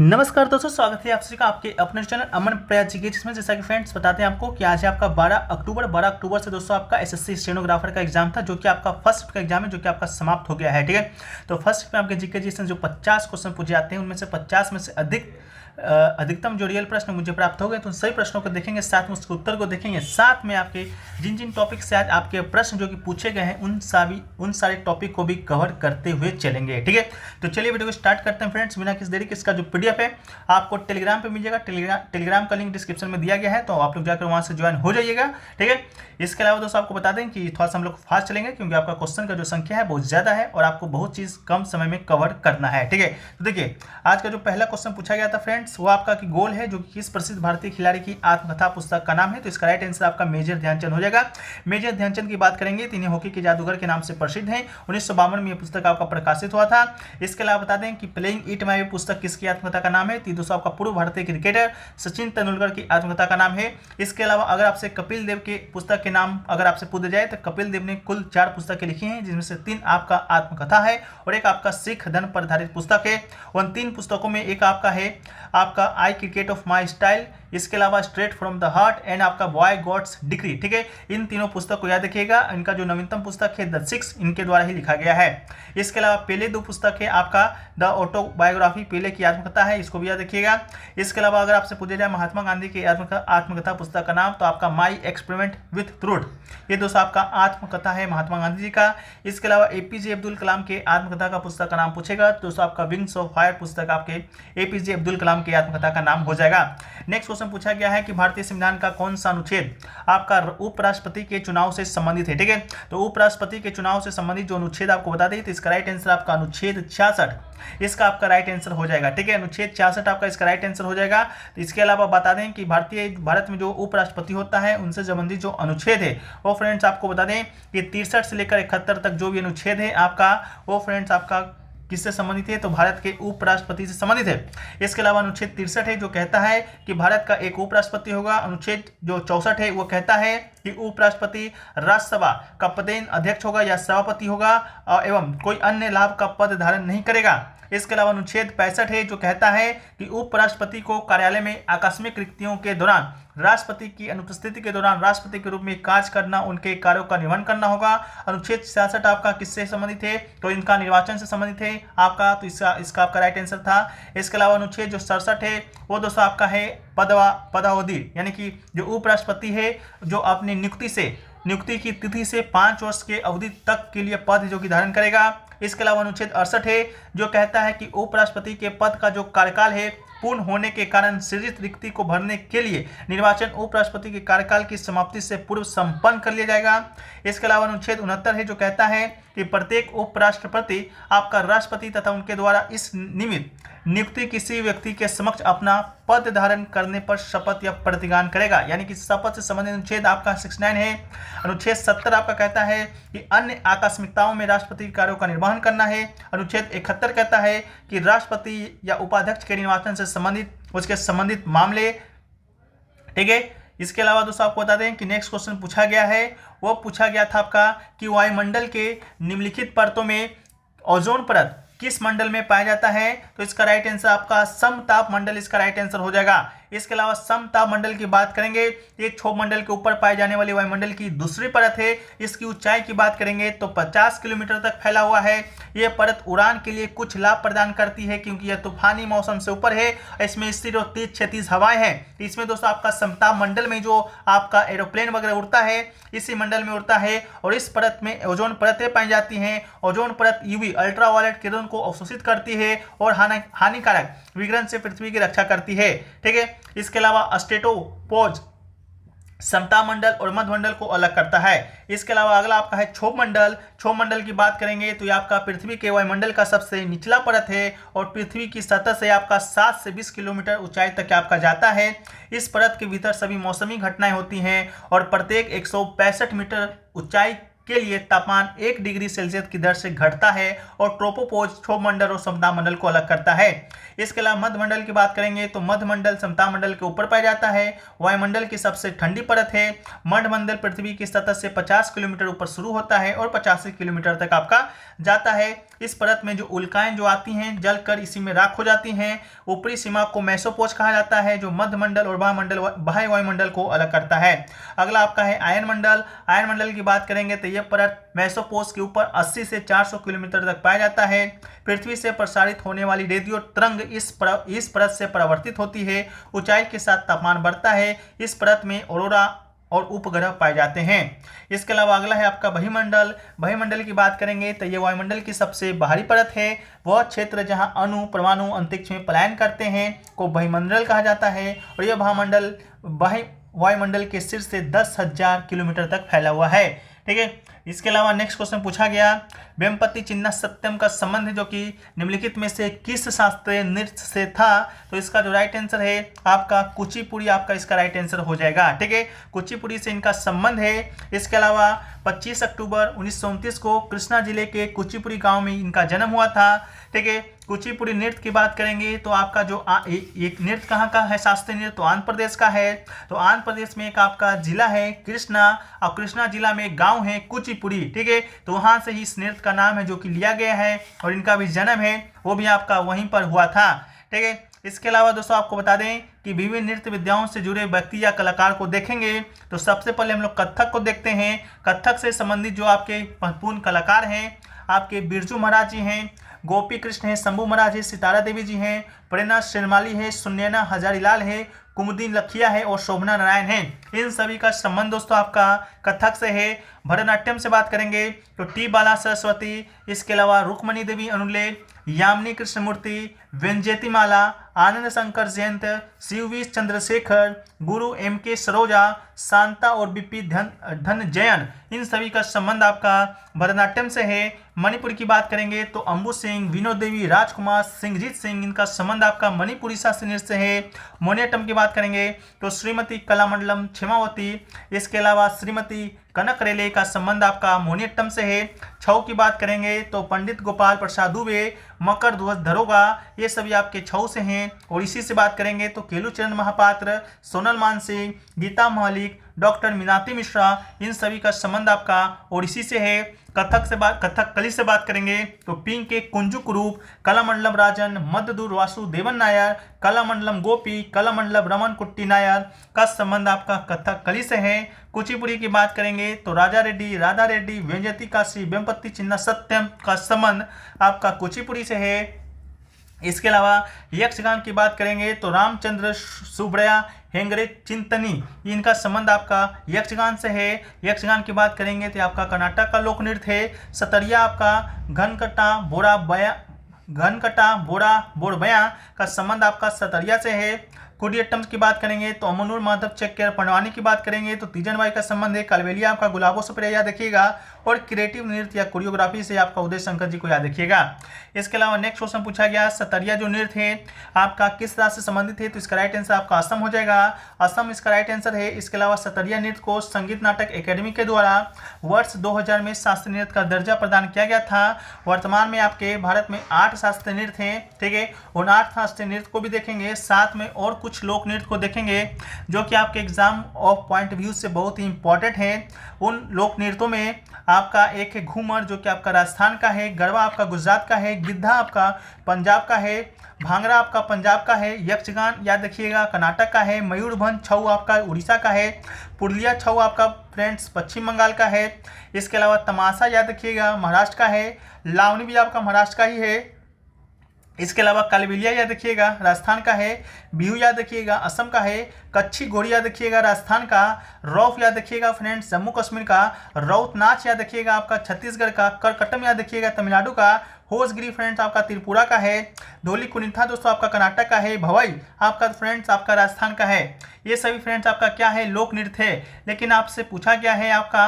नमस्कार दोस्तों, स्वागत है आप सभी का आपके अपने चैनल अमन प्रयास जी के, जिसमें जैसा कि फ्रेंड्स बताते हैं आपको कि आज है आपका 12 अक्टूबर से दोस्तों आपका एसएससी स्टेनोग्राफर का एग्जाम था, जो कि आपका फर्स्ट का एग्जाम है, जो कि आपका समाप्त हो गया है। ठीक है, तो फर्स्ट में आपके जीके जिसमें जो 50 क्वेश्चन पूछे जाते हैं, उनमें से 50 में से अधिकतम जो रियल प्रश्न मुझे प्राप्त हो गए, तो उन सभी प्रश्नों को देखेंगे, साथ में उसके उत्तर को देखेंगे, साथ में आपके जिन जिन टॉपिक से आज आपके प्रश्न जो कि पूछे गए हैं उन सारे टॉपिक को भी कवर करते हुए चलेंगे। ठीक है, तो चलिए वीडियो को स्टार्ट करते हैं फ्रेंड्स, बिना किसी देरी के। इसका जो पीडीएफ है आपको टेलीग्राम पे मिल जाएगा, टेलीग्राम का लिंक डिस्क्रिप्शन में दिया गया है, तो आप लोग जाकर वहां से ज्वाइन हो जाइएगा। ठीक है, इसके अलावा दोस्तों आपको बता दें कि थोड़ा सा हम लोग फास्ट चलेंगे, क्योंकि आपका क्वेश्चन का जो संख्या है बहुत ज्यादा है और आपको बहुत चीज कम समय में कवर करना है। ठीक है, तो देखिए आज का जो पहला क्वेश्चन पूछा गया था फ्रेंड्स, वो आपका कि गोल है जो कि किस प्रसिद्ध भारतीय खिलाड़ी की आत्मकथा पुस्तक का नाम है, तो इसका राइट आंसर आपका मेजर ध्यानचंद हो जाएगा। मेजर ध्यानचंद की बात करेंगे तो इन्हें हॉकी के जादूगर के नाम से प्रसिद्ध हैं। 1952 में यह पुस्तक आपका प्रकाशित हुआ था। इसके अलावा बता दें कि प्लेइंग इट माय पुस्तक किसकी आत्मकथा का नाम है, तो दोस्तों आपका पूर्व भारतीय क्रिकेटर सचिन तेंदुलकर की आत्मकथा का नाम है। इसके अलावा अगर आपसे कपिल देव के पुस्तक के नाम अगर आपसे पूछा जाए, तो कपिल देव ने कुल 4 पुस्तकें लिखी हैं, जिसमें से 3 आपका आत्मकथा है और एक आपका सिख धर्म पर आधारित पुस्तक है। उन 3 पुस्तकों में एक आपका है आपका आई क्रिकेट ऑफ माई स्टाइल, इसके अलावा straight from the heart and आपका बॉय गॉड्स डिग्री। ठीक है, इन तीनों पुस्तक को याद रखिएगा। इनका जो नवीनतम पुस्तक है द सिक्स, इनके द्वारा ही लिखा गया है। इसके अलावा पहले 2 पुस्तक है आपका द ऑटोबायोग्राफी, पहले की आत्मकथा है, इसको भी याद रखिएगा। इसके अलावा अगर आपसे पूछा जाए महात्मा गांधी की आत्मकथा पुस्तक का नाम, तो आपका माई एक्सपेरिमेंट विथ ट्रूथ, ये दोस्तों आपका आत्मकथा है महात्मा गांधी जी का। इसके अलावा एपीजे अब्दुल कलाम के आत्मकथा का पुस्तक का नाम पूछेगा, तो दोस्तों आपका विंग्स ऑफ फायर पुस्तक आपके एपीजे अब्दुल कलाम की आत्मकथा का नाम हो जाएगा। नेक्स्ट क्वेश्चन पूछा गया है कि भारतीय संविधान का कौन सा अनुच्छेद आपका उपराष्ट्रपति के चुनाव से संबंधित है। ठीक है, तो उपराष्ट्रपति के चुनाव से संबंधित जो अनुच्छेद आपको बता दें, तो इसका राइट आंसर आपका अनुच्छेद 66, इसका आपका राइट आंसर हो जाएगा। ठीक है, अनुच्छेद 66 आपका इसका राइट आंसर हो जाएगा। तो इसके अलावा बता दें कि भारत में जो उपराष्ट्रपति होता है उनसे संबंधित जो अनुच्छेद है वो फ्रेंड्स आपको बता दें कि 63 से लेकर 71 तक जो भी अनुच्छेद है आपका, वो फ्रेंड्स आपका किससे संबंधित है, तो भारत के उपराष्ट्रपति से संबंधित है। इसके अलावा अनुच्छेद 63 है जो कहता है कि भारत का एक उपराष्ट्रपति होगा। अनुच्छेद जो 64 है वो कहता है कि उपराष्ट्रपति राज्यसभा का पदेन अध्यक्ष होगा या सभापति होगा एवं कोई अन्य लाभ का पद धारण नहीं करेगा। इसके अलावा अनुच्छेद 65 है जो कहता है कि उपराष्ट्रपति को कार्यालय में आकस्मिक रिक्तियों के दौरान राष्ट्रपति की अनुपस्थिति के दौरान राष्ट्रपति के रूप में कार्य करना, उनके कार्यों का निर्वहन करना होगा। अनुच्छेद 66 आपका किससे संबंधित है, तो इनका निर्वाचन से संबंधित है आपका, तो इसका आपका राइट आंसर था। इसके अलावा अनुच्छेद जो 67 है वो दोस्तों आपका है पदावधि, यानी कि जो उपराष्ट्रपति है जो अपनी नियुक्ति की तिथि से 5 वर्ष के अवधि तक के लिए पद जो कि धारण करेगा। इसके अलावा अनुच्छेद 68 है जो कहता है कि उपराष्ट्रपति के पद का जो कार्यकाल है पूर्ण होने के कारण सृजित रिक्ति को भरने के लिए निर्वाचन उपराष्ट्रपति के कार्यकाल की समाप्ति से पूर्व संपन्न कर लिया जाएगा। इसके अलावा अनुच्छेद 69 है जो कहता है कि प्रत्येक उपराष्ट्रपति आपका राष्ट्रपति तथा उनके द्वारा इस निमित्त नियुक्ति किसी व्यक्ति के समक्ष अपना पद धारण करने पर शपथ या प्रतिज्ञान करेगा, यानी कि शपथ से संबंधित अनुच्छेद आपका 69 है। अनुच्छेद 70 आपका कहता है कि अन्य आकस्मिकताओं में राष्ट्रपति कार्यों का निर्वहन करना है। अनुच्छेद 71 कहता है कि राष्ट्रपति या उपाध्यक्ष के निर्वाचन से संबंधित उसके संबंधित मामले। ठीक है, इसके अलावा दोस्तों आपको बता दें कि नेक्स्ट क्वेश्चन पूछा गया है, वो पूछा गया था आपका कि वायुमंडल के निम्नलिखित परतों में ओजोन परत किस मंडल में पाया जाता है, तो इसका राइट आंसर आपका समताप मंडल, इसका राइट आंसर हो जाएगा। इसके अलावा समताप मंडल की बात करेंगे, ये क्षोभ मंडल के ऊपर पाए जाने वाले वायुमंडल की दूसरी परत है। इसकी ऊंचाई की बात करेंगे तो 50 किलोमीटर तक फैला हुआ है। यह परत उड़ान के लिए कुछ लाभ प्रदान करती है, क्योंकि यह तूफानी मौसम से ऊपर है, इसमें स्थिर और तेज क्षैतिज हवाएं हैं। इसमें दोस्तों आपका समताप मंडल में जो आपका एरोप्लेन वगैरह उड़ता है इसी मंडल में उड़ता है, और इस परत में ओजोन परतें पाई जाती हैं। ओजोन परत यूवी अल्ट्रावायलेट किरण को अवशोषित करती है और हानिकारक विकिरण से पृथ्वी की रक्षा करती है। ठीक है, इसके अलावा स्ट्रेटोपोज समताप मंडल और मध्य मंडल को अलग करता है। इसके अलावा अगला आपका है क्षोभ मंडल। क्षोभ मंडल की बात करेंगे तो ये आपका पृथ्वी के वायुमंडल का सबसे निचला परत है और पृथ्वी की सतह से आपका 7 से 20 किलोमीटर ऊंचाई तक आपका जाता है। इस परत के भीतर सभी मौसमी घटनाएं होती हैं और प्रत्येक 165 मीटर ऊंचाई के लिए तापमान 1 डिग्री सेल्सियस की दर से घटता है और ट्रोपोपोज क्षोभ मंडल और समताप मंडल को अलग करता है। इसके अलावा मध्य मंडल की बात करेंगे तो मध्य मंडल समताप मंडल के ऊपर पाया जाता है, वायुमंडल की सबसे ठंडी परत है। मध्य मंडल पृथ्वी की सतह से 50 किलोमीटर ऊपर शुरू होता है और 85 किलोमीटर तक आपका जाता है। इस परत में जो उल्काएं जो आती हैं जलकर इसी में राख हो जाती हैं। ऊपरी सीमा को मेसोपोज कहा जाता है, जो मध्य मंडल और बाह्य वायुमंडल को अलग करता है। अगला आपका है आयन मंडल। आयन मंडल की बात करेंगे तो यह परत मेसोपोज के ऊपर 80 से 400 किलोमीटर तक पाया जाता है। पृथ्वी से प्रसारित होने वाली रेडियो तरंग इस परत से परावर्तित होती है। ऊंचाई के साथ तापमान बढ़ता है। इस परत में ऑरोरा और उपग्रह पाए जाते हैं। इसके अलावा अगला है आपका बहिमंडल। बहिमंडल की बात करेंगे तो ये वायुमंडल की सबसे बाहरी परत है। वह क्षेत्र जहां अणु परमाणु अंतरिक्ष में पलायन करते हैं को बहिमंडल कहा जाता है। और यह महामंडल वायुमंडल के शीर्ष से 10,000 किलोमीटर तक फैला हुआ है। ठीक है। इसके अलावा नेक्स्ट क्वेश्चन पूछा गया, वेमपति चिन्ना सत्यम का संबंध जो कि निम्नलिखित में से किस शास्त्रीय नृत्य से था? तो इसका जो राइट आंसर है आपका कुचिपुड़ी, आपका इसका राइट आंसर हो जाएगा। ठीक है, कुचिपुड़ी से इनका संबंध है। इसके अलावा 25 अक्टूबर 1929 को कृष्णा जिले के कुचिपुड़ी गांव में इनका जन्म हुआ था। ठीक है, कुचिपुड़ी नृत्य की बात करेंगे तो आपका जो एक नृत्य कहाँ का है, शास्त्रीय नृत्य, तो आंध्र प्रदेश का है। तो आंध्र प्रदेश में एक आपका जिला है कृष्णा, और कृष्णा जिला में एक गांव है कुचिपुड़ी। ठीक है, तो वहां से ही इस नृत्य का नाम है जो कि लिया गया है, और इनका भी जन्म है वो भी आपका वहीं पर हुआ था। ठीक है, इसके अलावा दोस्तों आपको बता दें कि विभिन्न नृत्य विद्याओं से जुड़े व्यक्ति या कलाकार को देखेंगे तो सबसे पहले हम लोग कथक को देखते हैं। कथक से संबंधित जो आपके महत्वपूर्ण कलाकार हैं, आपके बिरजू महाराज जी हैं, गोपी कृष्ण है, शंभू महाराज है, सितारा देवी जी हैं, प्रेरणा श्रीमाली है, सुनैना हजारीलाल है, कुमुदीन लखिया है और शोभना नारायण है। इन सभी का संबंध दोस्तों आपका कथक से है। भरतनाट्यम से बात करेंगे तो टी बाला सरस्वती, इसके अलावा रुक्मणी देवी अनुले, यामिनी कृष्णमूर्ति, व्यंजयती माला, आनंद शंकर जयंत, शिववी चंद्रशेखर, गुरु एम के सरोजा, शांता और बीपी धनजयन, इन सभी का संबंध आपका भरतनाट्यम से है। मणिपुर की बात करेंगे तो अंबु सिंह, विनोद देवी, राजकुमार, सिंहजीत सिंह, इनका संबंध आपका मणिपुरी शास्त्रीय नृत्य से है। मोनियाट्टम की बात करेंगे तो श्रीमती कलामंडलम क्षेमावती, इसके अलावा श्रीमती कनक रेले का संबंध आपका मोनियाट्टम से है। छऊ की बात करेंगे तो पंडित गोपाल प्रसाद दुबे, मकर ध्वज दरोगा, ये सभी आपके छऊ से हैं। और इसी से बात करेंगे तो केलुचरण महापात्र, सोनल मानसिंह, गीता मलिक, डॉक्टर मीनाती मिश्रा, इन सभी का संबंध आपका ओडिसी से है। कथकली से बात करेंगे तो पिंग के कुंजुक रूप, कलामंडलम राजन, मध्यदूर वासुदेवन नायर, कलामंडलम गोपी, कलामंडलम रमन कुट्टी नायर का संबंध आपका कथकली से है। कुचिपुड़ी की बात करेंगे तो राजा रेड्डी, राधा रेड्डी, व्यंजयती काशी, वेमपति चिन्ना सत्यम का संबंध आपका कुचिपुड़ी से है। इसके अलावा यक्षगान की बात करेंगे तो रामचंद्र सुब्रया, हेंगरे चिंतनी, इनका संबंध आपका यक्षगान से है। यक्षगान की बात करेंगे तो आपका कर्नाटक का लोक नृत्य है। सतरिया आपका घनकटा बोरा बोरबया का संबंध आपका सतरिया से है। कुडियट्टम की बात करेंगे तो अमनूर माधव चक्कर पंडवानी की बात करेंगे तो तीजनबाई का संबंध है। कलवेलिया आपका गुलाबो सुप्रिया याद रखिएगा। और क्रिएटिव नृत्य या कोरियोग्राफी से आपका उदय शंकर जी को याद रखिएगा। इसके अलावा नेक्स्ट क्वेश्चन पूछा गया, सतरिया जो नृत्य है आपका किस राज्य से संबंधित है? तो इसका राइट आंसर आपका असम हो जाएगा। असम इसका राइट आंसर है। इसके अलावा सतरिया नृत्य को संगीत नाटक एकेडमी के द्वारा वर्ष 2000 में शास्त्रीय नृत्य का दर्जा प्रदान किया गया था। वर्तमान में आपके भारत में 8 शास्त्रीय नृत्य हैं। ठीक है, उन 8 शास्त्रीय नृत्य को भी देखेंगे, साथ में और कुछ लोक नृत्य को देखेंगे जो कि आपके एग्जाम ऑफ पॉइंट व्यू से बहुत ही इंपॉर्टेंट है। उन लोक नृत्यों में आपका एक है घूमर जो कि आपका राजस्थान का है, गरबा आपका गुजरात का है, गिद्धा आपका पंजाब का है, भांगड़ा आपका पंजाब का है, यक्षगान याद रखिएगा कर्नाटक का है, मयूरभंज छऊ आपका उड़ीसा का है, पुरुलिया छऊ आपका फ्रेंड्स पश्चिम बंगाल का है। इसके अलावा तमाशा याद रखिएगा महाराष्ट्र का है, लावनी भी आपका महाराष्ट्र का ही है। इसके अलावा कालबेलिया याद रखिएगा राजस्थान का है, बिहू याद रखिएगा असम का है, कच्छी घोड़ी याद रखिएगा राजस्थान का, रौफ याद रखिएगा फ्रेंड्स जम्मू कश्मीर का, रौत नाच याद रखिएगा आपका छत्तीसगढ़ का, करकटम याद रखिएगा तमिलनाडु का, होसगिरी फ्रेंड्स आपका त्रिपुरा का है, धोली कुनिथा दोस्तों आपका कर्नाटक का है, भवई आपका फ्रेंड्स आपका राजस्थान का है। ये सभी फ्रेंड्स आपका क्या है लोक नृत्य है। लेकिन आपसे पूछा गया है आपका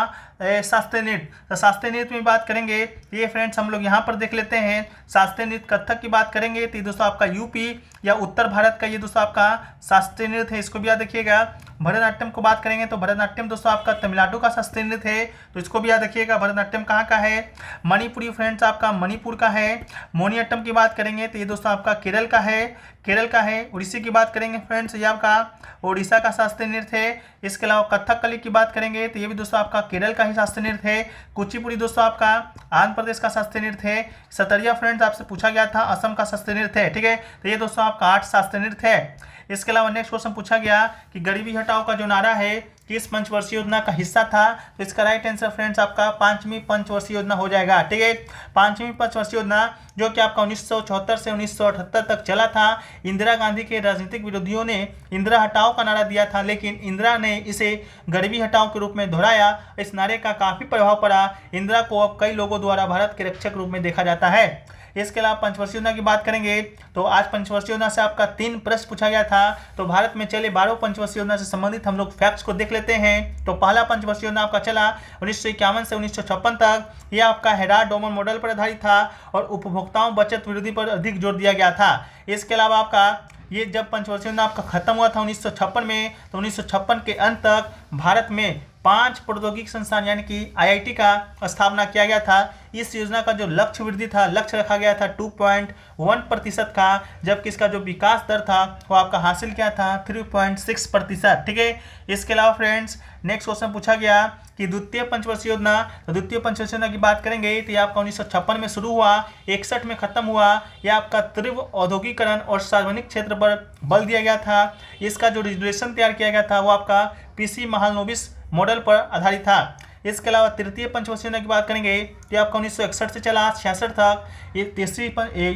शास्त्रीय नृत्य, तो शास्त्रीय नृत्य में बात करेंगे ये फ्रेंड्स हम लोग यहाँ पर देख लेते हैं। शास्त्रीय नृत्य कथक की बात करेंगे तो ये दोस्तों आपका यूपी या उत्तर भारत का ये दोस्तों आपका शास्त्रीय नृत्य है, इसको भी याद रखिएगा। भरतनाट्यम को बात करेंगे तो भरतनाट्यम दोस्तों आपका तमिलनाडु का शास्त्रीय नृत्य है, तो इसको भी याद रखिएगा। भरतनाट्यम कहाँ का है? मणिपुरी फ्रेंड्स आपका मणिपुर का है। मोहिनीअट्टम की बात करेंगे तो ये दोस्तों आपका केरल का है, केरल का है। उड़ीसी की बात करेंगे फ्रेंड्स, ये आपका उड़ीसा का शास्त्रीय नृत्य है। इसके अलावा कथकली की बात करेंगे तो ये भी दोस्तों आपका केरल का ही शास्त्रीय नृत्य है। कुचिपुड़ी दोस्तों आपका आंध्र प्रदेश का शास्त्रीय नृत्य है। सतरिया फ्रेंड्स आपसे पूछा गया था, असम का शास्त्रीय नृत्य है, ठीक है। तो ये दोस्तों आपका 8 शास्त्रीय नृत्य है। इसके अलावा नेक्स्ट क्वेश्चन पूछा गया कि गरीबी हटाओ का जो नारा है किस पंचवर्षीय योजना का हिस्सा था? तो इसका राइट आंसर फ्रेंड्स आपका 5वीं पंचवर्षीय योजना हो जाएगा, ठीक है। 5वीं पंचवर्षीय योजना जो कि आपका 1974 से 1978 तक चला था। इंदिरा गांधी के राजनीतिक विरोधियों ने इंदिरा हटाओ का नारा दिया था, लेकिन इंदिरा ने इसे गरीबी हटाओ के रूप में दोहराया। इस नारे का काफी प्रभाव पड़ा। इंदिरा को अब कई लोगों द्वारा भारत के रक्षक रूप में देखा जाता है। इसके अलावा पंचवर्षीय योजना की बात करेंगे तो आज पंचवर्षीय योजना से आपका 3 प्रश्न पूछा गया था। तो भारत में चले 12 पंचवर्षीय योजना से संबंधित हम लोग फैक्ट्स को देख लेते हैं। तो पहला पंचवर्षीय योजना आपका चला 1951 से 1956 तक। यह आपका हेराल्ड डोमन मॉडल पर आधारित था और उपभोक्ताओं बचत वृद्धि पर अधिक जोर दिया गया था। इसके अलावा आपका ये जब पंचवर्षीय योजना आपका खत्म हुआ था 1956 में, तो 1956 के अंत तक भारत में 5 प्रौद्योगिकी संस्थान यानी कि IIT का स्थापना किया गया था। इस योजना का जो लक्ष्य वृद्धि था, लक्ष्य रखा गया था 2.1% का, जबकि इसका जो विकास दर था वो आपका हासिल किया था 3.6%, ठीक है। इसके अलावा फ्रेंड्स नेक्स्ट क्वेश्चन पूछा गया कि द्वितीय पंचवर्षीय योजना, तो द्वितीय पंचवर्षीय योजना की बात करेंगे तो ये आपका 1956 में शुरू हुआ, 61 में खत्म हुआ। यह आपका तीव्र औद्योगिकरण और सार्वजनिक क्षेत्र पर बल दिया गया था। इसका जो रेजुलेशन तैयार किया गया था वो आपका PC महालनोबिस मॉडल पर आधारित था। इसके अलावा तृतीय पंचवर्षीय योजना की बात करेंगे तो आपका 1961 से चला 66 तक। ये तीसरी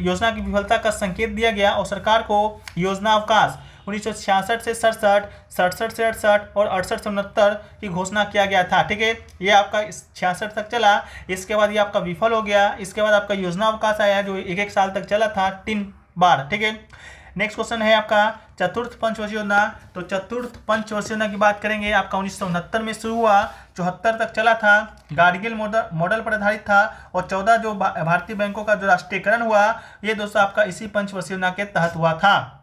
योजना की विफलता का संकेत दिया गया और सरकार को योजना अवकाश 1966 से 67, 67 से 68 और 68 से 69 की घोषणा किया गया था, ठीक है। ये आपका 66 तक चला। इसके बाद ये आपका विफल हो गया। इसके बाद आपका योजना अवकाश आया जो 1-1 साल तक चला था 3 बार, ठीक है। नेक्स्ट क्वेश्चन है आपका चतुर्थ पंचवर्षीय योजना। तो चतुर्थ पंचवर्षीय योजना की बात करेंगे आपका 1969 में शुरू हुआ, 74 तक चला था। गाडगिल मॉडल पर आधारित था और 14 जो भारतीय बैंकों का जो राष्ट्रीयकरण हुआ ये दोस्तों आपका इसी पंचवर्षीय योजना के तहत हुआ था।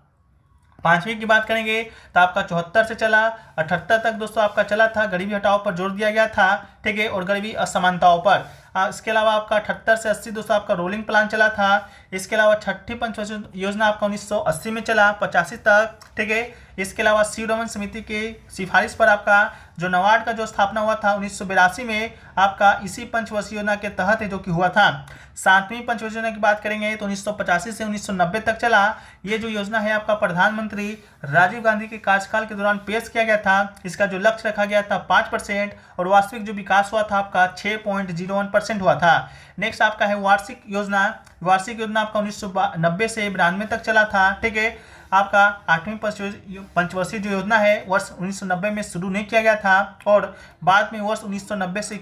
5वीं की बात करेंगे तो आपका 74 से चला 78 तक दोस्तों आपका चला था। गरीबी हटाओ पर जोर दिया गया था, ठीक है, और गरीबी असमानताओं पर। इसके अलावा आपका 78 से 80 दोस्तों आपका रोलिंग प्लान चला था। इसके अलावा छठी पंचवर्षीय योजना आपका 1980 में चला 85 तक, ठीक है। इसके अलावा सी-रमन समिति के सिफारिश पर आपका जो नाबार्ड का जो स्थापना हुआ था 1982 में आपका इसी पंचवर्षीय योजना के तहत है जो कि हुआ था। 7वीं पंचवर्षीय योजना की बात करेंगे तो 1985 से 1990 तक चला। ये जो योजना है आपका प्रधानमंत्री राजीव गांधी के कार्यकाल के दौरान पेश किया गया था। इसका जो लक्ष्य रखा गया था 5% और वास्तविक जो विकास हुआ था आपका 6.01% हुआ था। नेक्स्ट आपका है वार्षिक योजना। वार्षिक योजना आपका 1990 से 92 तक चला था, ठीक है। आपका 8वीं पंचवर्षीय जो योजना है वर्ष 1990 में शुरू नहीं किया गया था और बाद में वर्ष 1990 से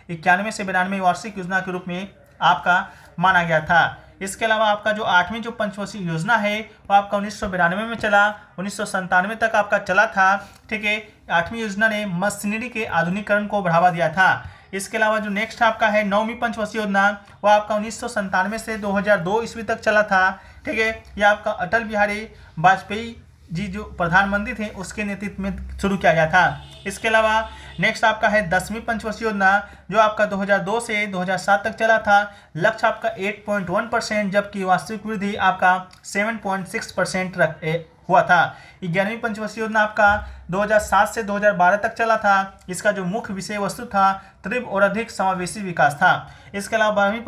91 से 92 वार्षिक योजना के रूप में आपका माना गया था। इसके अलावा आपका जो 8वीं जो पंचवर्षीय योजना है वो आपका 1992 में चला, 1997 तक आपका चला था, ठीक है। 8वीं योजना ने मशीनरी के आधुनिकीकरण को बढ़ावा दिया था। इसके अलावा जो नेक्स्ट आपका है 9वीं पंचवर्षीय योजना वो आपका 1997 से 2002 ईस्वी तक चला था, ठीक है। यह आपका अटल बिहारी वाजपेयी जी जो प्रधानमंत्री थे उसके नेतृत्व में शुरू किया गया था। इसके अलावा नेक्स्ट आपका है 10वीं पंचवर्षीय योजना जो आपका 2002 से 2007 तक चला था। लक्ष्य आपका 8.1% जबकि वास्तविक वृद्धि आपका 7.6% हुआ था। 11वीं पंचवर्षीय योजना आपका 2007 से 2012 तक चला था। इसका जो मुख्य विषय वस्तु था तीव्र और अधिक समावेशी विकास था। इसके अलावा 12वीं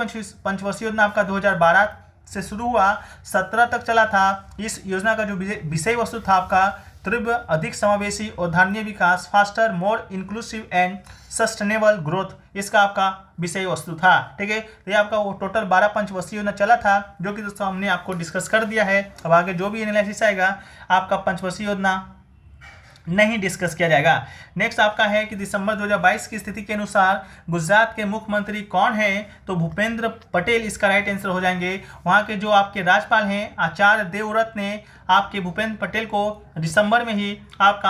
पंचवर्षीय योजना आपका 2012 से शुरू हुआ, 17 तक चला था। इस योजना का जो विषय वस्तु था आपका तीव्र अधिक समावेशी और धारणीय विकास, faster more inclusive and sustainable growth, इसका आपका विषय वस्तु था, ठीक है। तो ये आपका वो टोटल 12 पंचवर्षीय योजना चला था जो कि दोस्तों हमने आपको डिस्कस कर दिया है। अब आगे जो भी एनालिसिस आएगा आपका पंचवर्षीय योजना नहीं डिस्कस किया जाएगा। नेक्स्ट आपका है कि दिसंबर 2022 की स्थिति के अनुसार गुजरात के मुख्यमंत्री कौन हैं? तो भूपेंद्र पटेल इसका राइट आंसर हो जाएंगे। वहाँ के जो आपके राज्यपाल हैं आचार्य देवव्रत ने आपके भूपेंद्र पटेल को दिसंबर में ही आपका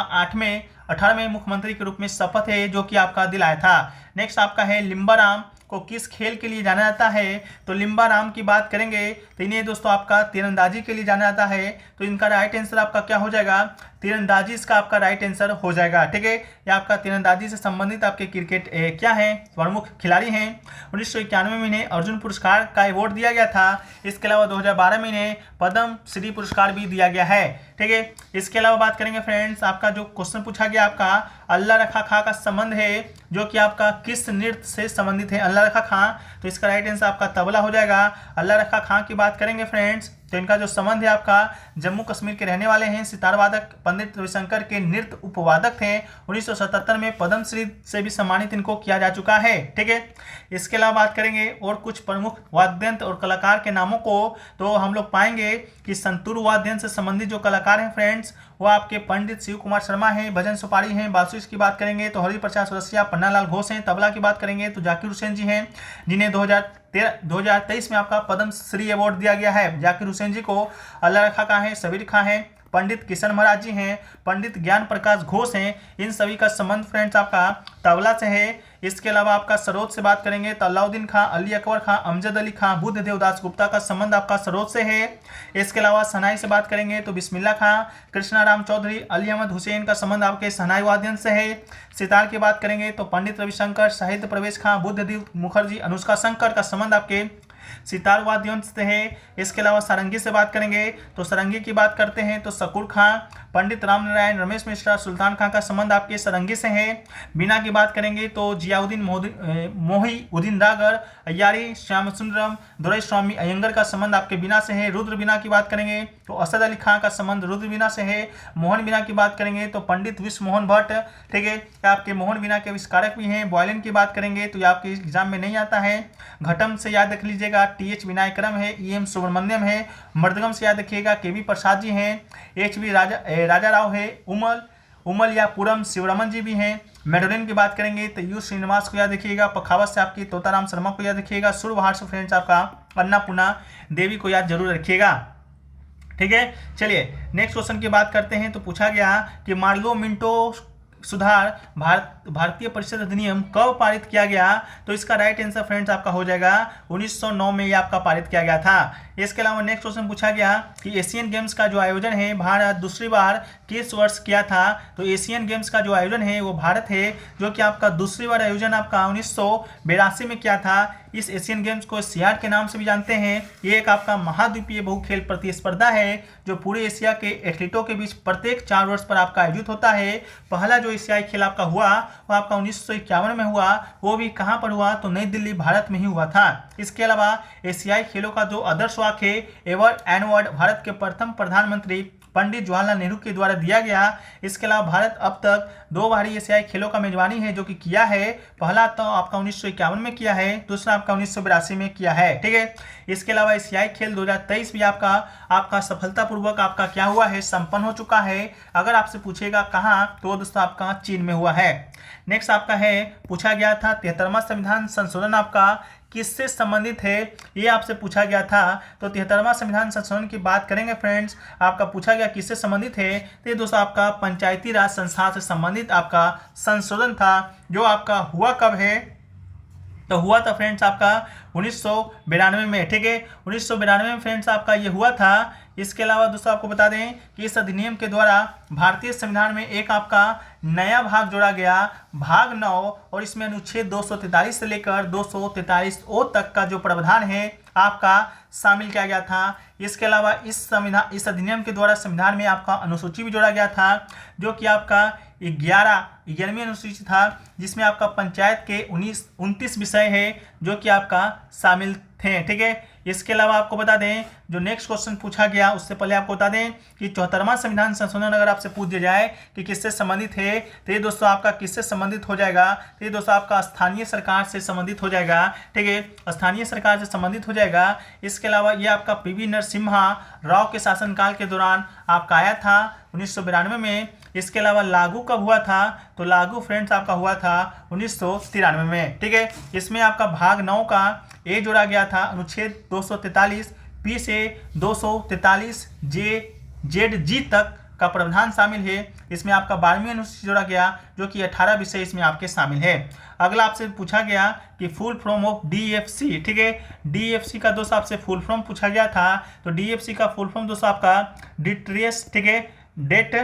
18वें मुख्यमंत्री के रूप में शपथ है जो कि आपका दिलाया था। नेक्स्ट आपका है लिम्बाराम को किस खेल के लिए जाना जाता है? तो लिम्बाराम की बात करेंगे तो इन्हें दोस्तों आपका तीरंदाजी के लिए जाना जाता है। तो इनका राइट आंसर आपका क्या हो जाएगा? तीरंदाजी इसका आपका राइट आंसर हो जाएगा। ठीक है, ये आपका तीरंदाजी से संबंधित आपके क्रिकेट क्या है, प्रमुख खिलाड़ी हैं। 1991 में इन्हें अर्जुन पुरस्कार का अवार्ड दिया गया था। इसके अलावा 2012 में इन्हें पद्म श्री पुरस्कार भी दिया गया है। ठीक है, इसके अलावा बात करेंगे फ्रेंड्स, आपका जो क्वेश्चन पूछा गया आपका अल्लाह रखा खां का संबंध है जो कि आपका किस नृत्य से संबंधित है। अल्लाह रखा खां, तो इसका राइट आंसर आपका तबला हो जाएगा। अल्लाह रखा खां की बात करेंगे फ्रेंड्स, तो इनका जो संबंध है आपका जम्मू कश्मीर के रहने वाले हैं। सितार वादक पंडित रविशंकर के नृत्य उपवादक थे। 1977 में पद्मश्री से भी सम्मानित इनको किया जा चुका है। ठीक है, इसके अलावा बात करेंगे और कुछ प्रमुख वाद्ययंत्र और कलाकार के नामों को, तो हम लोग पाएंगे कि संतूर वाद्ययंत्र से संबंधित जो कलाकार हैं फ्रेंड्स वो आपके पंडित शिव कुमार शर्मा हैं। भजन सुपारी हैं। बांसुरी की बात करेंगे तो हरि प्रसाद चौरसिया, पन्नालाल घोष हैं। तबला की बात करेंगे तो जाकिर हुसैन जी हैं, जिन्हें 2023 में आपका पद्म श्री अवार्ड दिया गया है। जाकिर हुसैन जी को अल्लाह रखा खां है, सबीर खां हैं, पंडित किशन महाराज जी हैं, पंडित ज्ञान प्रकाश घोष हैं। इन सभी का संबंध फ्रेंड्स आपका तबला से है। इसके अलावा आपका सरोद से बात करेंगे तो अलाउद्दीन खां, अली अकबर खां, अमजद अली खां, बुद्ध देवदास गुप्ता का संबंध आपका सरोद से है। इसके अलावा शहनाई से बात करेंगे तो बिस्मिल्लाह खां, कृष्णाराम चौधरी, अली अहमद हुसैन का संबंध आपके शहनाई वाद्ययंत्र से है। सितार की बात करेंगे तो पंडित रविशंकर, साहित्य प्रवेश खां, बुद्धदेव मुखर्जी, अनुष्का शंकर का संबंध आपके सितार वाद्ययंत्र से है। इसके अलावा सारंगी से बात करेंगे तो सारंगी की बात करते हैं तो शकूर खां, पंडित राम नारायण, रमेश मिश्रा, सुल्तान खां का संबंध आपके सारंगी से है। बीना की बात करेंगे तो जियाउद्दीन मोहीउद्दीन डागर, अय्यारी श्याम सुंदरम, दुरई स्वामी अयंगर का संबंध आपके बीना से है। रुद्र बीना की बात करेंगे तो असद अली खां का संबंध रुद्र बीना से है। मोहन बीना की बात करेंगे तो पंडित विश्व मोहन भट्ट, ठीक है, आपके मोहन बीना के आविष्कारक भी हैं। वायलिन की बात करेंगे तो ये आपके एग्जाम में नहीं आता है। घटम से याद रख लीजिएगा टी.एच. विनायकरम है, ई.एम. सुब्रमण्यम है। मृदगम से याद रखिएगा के.वी. प्रसाद जी हैं, एच.बी. राजा राव है, उमल या पुरम शिवरमन जी भी हैं। मेडोलिन की बात करेंगे तो यू श्रीनिवास को याद रखिएगा। पखावत से आपकी तोताराम शर्मा को याद रखिएगा। सुरबहार से फ्रेंड्स आपका अन्नापूर्णा देवी को याद जरूर रखिएगा। ठीक है, चलिए नेक्स्ट क्वेश्चन की बात करते हैं। तो पूछा गया कि मार्लो मिंटो सुधार भारतीय परिषद अधिनियम कब पारित किया गया। तो इसका राइट आंसर फ्रेंड्स आपका हो जाएगा 1909 में ये आपका पारित किया गया था। इसके अलावा नेक्स्ट क्वेश्चन पूछा गया कि एशियन गेम्स का जो आयोजन है भारत दूसरी बार किस वर्ष किया था। तो एशियन गेम्स का जो आयोजन है वो भारत है, जो कि आपका दूसरी बार आयोजन आपका 1982 में किया था। इस एशियन गेम्स को सियाट के नाम से भी जानते हैं। ये एक आपका महाद्वीपीय बहुखेल प्रतिस्पर्धा है जो पूरे एशिया के एथलीटों के बीच प्रत्येक 4 वर्ष पर आपका आयोजित होता है। पहला जो एशियाई खेल आपका हुआ वो आपका 1951 में हुआ। वो भी कहाँ पर हुआ, तो नई दिल्ली भारत में ही हुआ था। इसके अलावा एशियाई खेलों का जो आदर्श वाक्य एवर एंड वर्ड भारत के प्रथम प्रधानमंत्री पंडित जवाहरलाल नेहरू के द्वारा दिया गया। इसके अलावा भारत अब तक 2 बार एशियाई खेलों का मेजबानी है जो कि किया है। पहला तो आपका 1951 में किया है, दूसरा आपका 1982 में किया है। ठीक है, इसके अलावा एशियाई खेल 2023 भी आपका सफलतापूर्वक आपका क्या हुआ है, संपन्न हो चुका है। अगर आपसे पूछेगा कहाँ, तो दोस्तों आपका चीन में हुआ है। नेक्स्ट आपका है पूछा गया था 73वां संविधान संशोधन आपका किससे संबंधित है, ये आपसे पूछा गया था। तो 73वां संविधान संशोधन की बात करेंगे फ्रेंड्स, आपका पूछा गया किससे संबंधित है। तो ये दोस्तों आपका पंचायती राज संस्था से संबंधित आपका संशोधन था, जो आपका हुआ कब है, तो हुआ था फ्रेंड्स आपका 1992 में। ठीक है, 1992 में फ्रेंड्स आपका ये हुआ था। इसके अलावा दोस्तों आपको बता दें कि इस अधिनियम के द्वारा भारतीय संविधान में एक आपका नया भाग जोड़ा गया, भाग 9, और इसमें अनुच्छेद 243 से लेकर 243 ओ तक का जो प्रावधान है आपका शामिल किया गया था। इसके अलावा इस अधिनियम के द्वारा संविधान में आपका अनुसूची भी जोड़ा गया था, जो कि आपका 11वीं अनुसूची था, जिसमें आपका पंचायत के 29 विषय है जो कि आपका शामिल थे। ठीक है, इसके अलावा आपको बता दें जो नेक्स्ट क्वेश्चन पूछा गया उससे पहले आपको बता दें कि 74वां संविधान संशोधन अगर आपसे पूछ दिया जाए कि किससे संबंधित है, तो ये दोस्तों आपका किससे संबंधित हो जाएगा, तो ये दोस्तों आपका स्थानीय सरकार से संबंधित हो जाएगा। ठीक है, स्थानीय सरकार से संबंधित हो जाएगा। इसके अलावा ये आपका पी.वी. नरसिम्हा राव के शासनकाल के दौरान आपका आया था 1992 में। इसके अलावा लागू कब हुआ था, तो लागू फ्रेंड्स आपका हुआ था 1993 में। ठीक है, इसमें आपका भाग 9 का ए जोड़ा गया था, अनुच्छेद 243 पी से 243 जेड जी तक का प्रावधान शामिल है। इसमें आपका 12वीं अनुसूची जोड़ा गया, जो कि 18 विषय इसमें आपके शामिल है। अगला आपसे पूछा गया कि फुल फॉर्म ऑफ डीएफसी। ठीक है, डीएफसी का दोस्तों आपसे फुल फॉर्म पूछा गया था। तो डीएफसी का फुल फॉर्म दोस्तों आपका डिट्रियस, ठीक है, डेट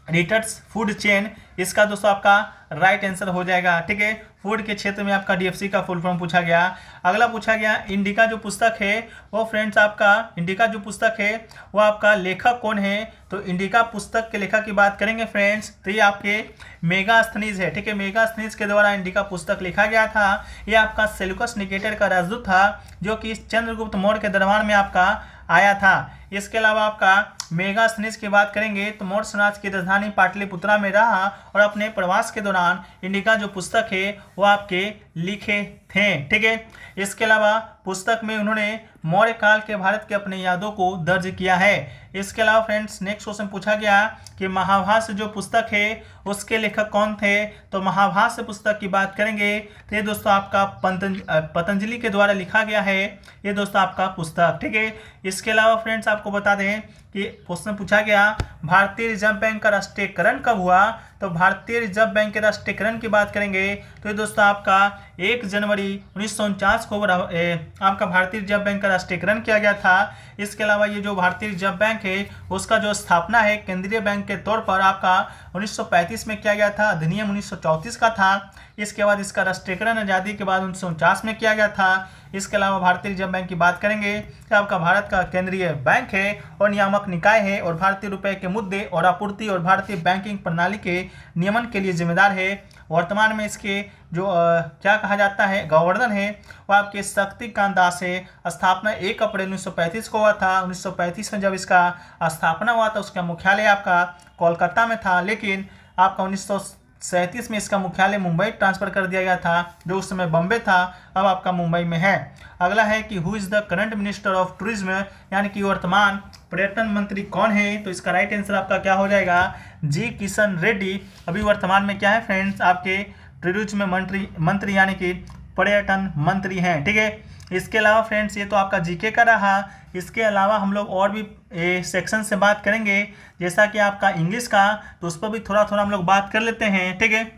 रिटर्स फूड चेन, इसका दोस्तों आपका राइट आंसर हो जाएगा। ठीक है, फूड के क्षेत्र में आपका डीएफसी का फुल फॉर्म पूछा गया। अगला पूछा गया इंडिका जो पुस्तक है वो फ्रेंड्स आपका इंडिका जो पुस्तक है वो आपका लेखक कौन है? तो इंडिका पुस्तक के लेखक की बात करेंगे फ्रेंड्स तो ये आपके मेगास्थनीज है। ठीक है, मेगास्थनीज के द्वारा इंडिका पुस्तक लिखा गया था। ये आपका सेल्यूकस निकेटर का राजदूत था जो कि चंद्रगुप्त मौर्य के दरबार में आपका आया था। इसके अलावा आपका मेगास्थनीज की बात करेंगे तो मौर्य साम्राज्य की राजधानी पाटलिपुत्रा में रहा और अपने प्रवास के दौरान इंडिका जो पुस्तक है वो आपके लिखे थे। ठीक है, इसके अलावा पुस्तक में उन्होंने मौर्य काल के भारत के अपने यादों को दर्ज किया है। इसके अलावा फ्रेंड्स नेक्स्ट क्वेश्चन पूछा गया कि महाभाष्य जो पुस्तक है उसके लेखक कौन थे? तो महाभाष्य पुस्तक की बात करेंगे तो ये दोस्तों आपका पतंजलि के द्वारा लिखा गया है ये दोस्तों आपका पुस्तक। ठीक है, इसके अलावा फ्रेंड्स आपको बता दें कि क्वेश्चन पूछा गया भारतीय रिजर्व बैंक का राष्ट्रीयकरण कब हुआ? तो भारतीय रिजर्व बैंक के राष्ट्रीयकरण की बात करेंगे तो ये दोस्तों आपका 1 जनवरी 1949 को आपका भारतीय रिजर्व बैंक का राष्ट्रीयकरण किया गया था। इसके अलावा ये जो भारतीय रिजर्व बैंक है उसका जो स्थापना है केंद्रीय बैंक के तौर पर आपका 1935 में किया गया था, अधिनियम 1934 का था। इसके बाद इसका राष्ट्रीयकरण आज़ादी के बाद 1949 में किया गया था। इसके अलावा भारतीय रिजर्व बैंक की बात करेंगे तो आपका भारत का केंद्रीय बैंक है और नियामक निकाय है और भारतीय रुपए के मुद्दे और आपूर्ति और भारतीय बैंकिंग प्रणाली के नियमन के लिए जिम्मेदार है। वर्तमान में इसके जो क्या कहा जाता है गवर्नर है वो आपके शक्तिकांत दास है। स्थापना 1 अप्रैल 1935 को हुआ था। 1935 में जब इसका स्थापना हुआ था उसका मुख्यालय आपका कोलकाता में था, लेकिन आपका 1937 में इसका मुख्यालय मुंबई ट्रांसफर कर दिया गया था जो उस समय बम्बे था, अब आपका मुंबई में है। अगला है कि who is the current minister of tourism, यानी कि वर्तमान पर्यटन मंत्री कौन है? तो इसका राइट आंसर आपका क्या हो जाएगा? जी किशन रेड्डी अभी वर्तमान में क्या है फ्रेंड्स आपके टूरिज्म मंत्री यानी कि पर्यटन मंत्री हैं। ठीक है, इसके अलावा फ्रेंड्स ये तो आपका जीके का रहा। इसके अलावा हम लोग और भी सेक्शन से बात करेंगे जैसा कि आपका इंग्लिश का, तो उस पर भी थोड़ा थोड़ा हम लोग बात कर लेते हैं। ठीक है,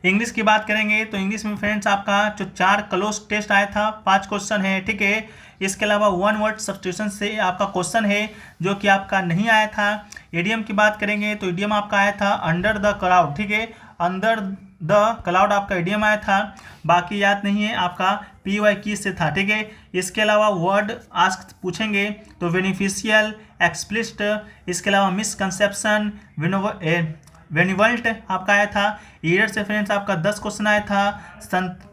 इंग्लिश की बात करेंगे तो इंग्लिश में फ्रेंड्स आपका जो 4 क्लोज टेस्ट आया था 5 क्वेश्चन है। ठीक है, इसके अलावा 1 वर्ड सब्स्टिट्यूशन से आपका क्वेश्चन है जो कि आपका नहीं आया था। इडियम की बात करेंगे तो इडियम आपका आया था अंडर द क्लाउड। ठीक है, अंडर द क्लाउड आपका इडियम आया था, बाकी याद नहीं है आपका PYQ से था। ठीक है, इसके अलावा वर्ड आस्क पूछेंगे तो बेनिफिशियल, एक्सप्लिसिट, इसके अलावा मिसकंसेप्शन, वेनिवल्ट आपका आया था। ईयर से फ्रेंड्स आपका 10 क्वेश्चन आया था।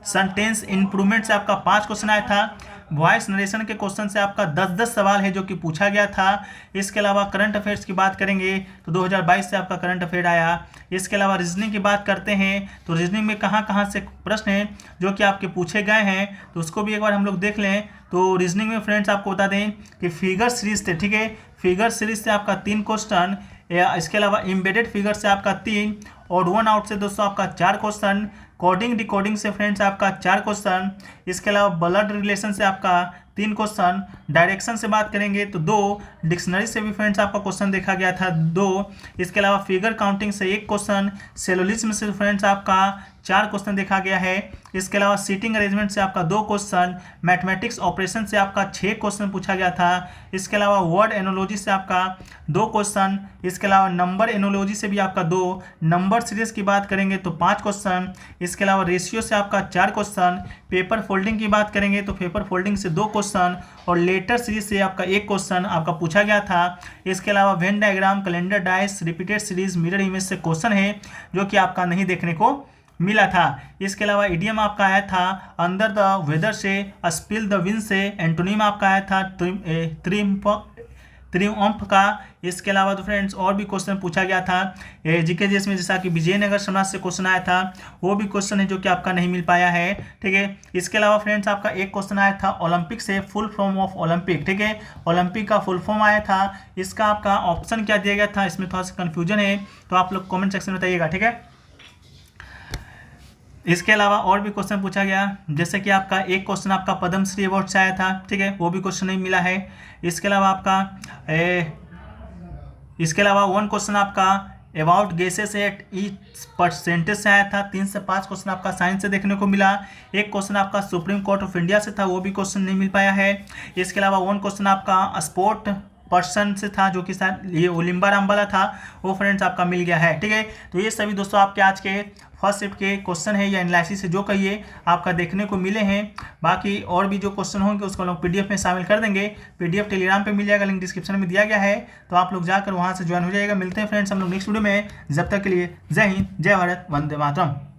सेंटेंस इंप्रूवमेंट से आपका 5 क्वेश्चन आया था। वॉइस नरेशन के क्वेश्चन से आपका 10 सवाल है जो कि पूछा गया था। इसके अलावा करंट अफेयर्स की बात करेंगे तो 2022 से आपका करंट अफेयर आया। इसके अलावा रीजनिंग की बात करते हैं तो रीजनिंग में कहाँ कहाँ से प्रश्न हैं जो कि आपके पूछे गए हैं तो उसको भी एक बार हम लोग देख लें। तो रीजनिंग में फ्रेंड्स आपको बता दें कि फिगर सीरीज थे। ठीक है, फिगर सीरीज से आपका 3 क्वेश्चन, इसके अलावा एम्बेडेड फिगर से आपका 3, और 1 आउट से दोस्तों आपका 4 क्वेश्चन, कोडिंग डिकोडिंग से फ्रेंड्स आपका 4 क्वेश्चन, इसके अलावा ब्लड रिलेशन से आपका 3 क्वेश्चन, डायरेक्शन से बात करेंगे तो 2, डिक्शनरी से भी फ्रेंड्स आपका क्वेश्चन देखा गया था 2, इसके अलावा फिगर काउंटिंग से 1 क्वेश्चन, सेलोलिज्म से फ्रेंड्स आपका 4 क्वेश्चन देखा गया है। इसके अलावा सीटिंग अरेंजमेंट से आपका 2 क्वेश्चन, मैथमेटिक्स ऑपरेशन से आपका 6 क्वेश्चन पूछा गया था। इसके अलावा वर्ड एनोलॉजी से आपका 2 क्वेश्चन, इसके अलावा नंबर एनोलॉजी से भी आपका 2, नंबर सीरीज की बात करेंगे तो 5 क्वेश्चन, इसके अलावा रेशियो से आपका 4 क्वेश्चन, पेपर फोल्डिंग की बात करेंगे तो पेपर फोल्डिंग से 2 क्वेश्चन, और लेटर सीरीज से आपका 1 क्वेश्चन आपका पूछा गया था। इसके अलावा Venn diagram, calendar dice, repeated series, mirror image से क्वेश्चन है जो कि आपका नहीं देखने को मिला था। इसके अलावा इडियम आपका आया था अंडर द वेदर से, स्पिल द विंड से, एंटोनिम आपका आया था त्रिउम्फ का। इसके अलावा तो फ्रेंड्स और भी क्वेश्चन पूछा गया था जीके जीएस में, जैसा कि विजयनगर साम्राज्य से क्वेश्चन आया था, वो भी क्वेश्चन है जो कि आपका नहीं मिल पाया है। ठीक है, इसके अलावा फ्रेंड्स आपका एक क्वेश्चन आया था ओलंपिक से, फुल फॉर्म ऑफ ओलंपिक। ठीक है, ओलंपिक का फुल फॉर्म आया था, इसका आपका ऑप्शन क्या दिया गया था, इसमें थोड़ा सा कन्फ्यूजन है तो आप लोग कॉमेंट सेक्शन में बताइएगा। ठीक है, इसके अलावा और भी क्वेश्चन पूछा गया, जैसे कि आपका एक क्वेश्चन आपका पद्मश्री अवार्ड से आया था। ठीक है, वो भी क्वेश्चन नहीं मिला है। इसके अलावा इसके अलावा 1 क्वेश्चन आपका about guesses at each percentage से आया था। 3 से 5 क्वेश्चन आपका साइंस से देखने को मिला। एक क्वेश्चन आपका सुप्रीम कोर्ट ऑफ इंडिया से था, वो भी क्वेश्चन नहीं मिल पाया है। इसके अलावा 1 क्वेश्चन आपका स्पोर्ट पर्सन से था जो कि शायद ये ओलिम्बा राम वाला था, वो फ्रेंड्स आपका मिल गया है। ठीक है, तो ये सभी दोस्तों आपके आज के फर्स्ट शिफ्ट के क्वेश्चन है या एनालिसिस है जो कहिए आपका देखने को मिले हैं। बाकी और भी जो क्वेश्चन होंगे उसको लोग पीडीएफ में शामिल कर देंगे। पीडीएफ टेलीग्राम पे मिल जाएगा, लिंक डिस्क्रिप्शन में दिया गया है, तो आप लोग जाकर वहाँ से ज्वाइन हो जाएगा। मिलते हैं फ्रेंड्स हम लोग नेक्स्ट वीडियो में, जब तक के लिए जय हिंद, जय भारत, वंदे मातरम।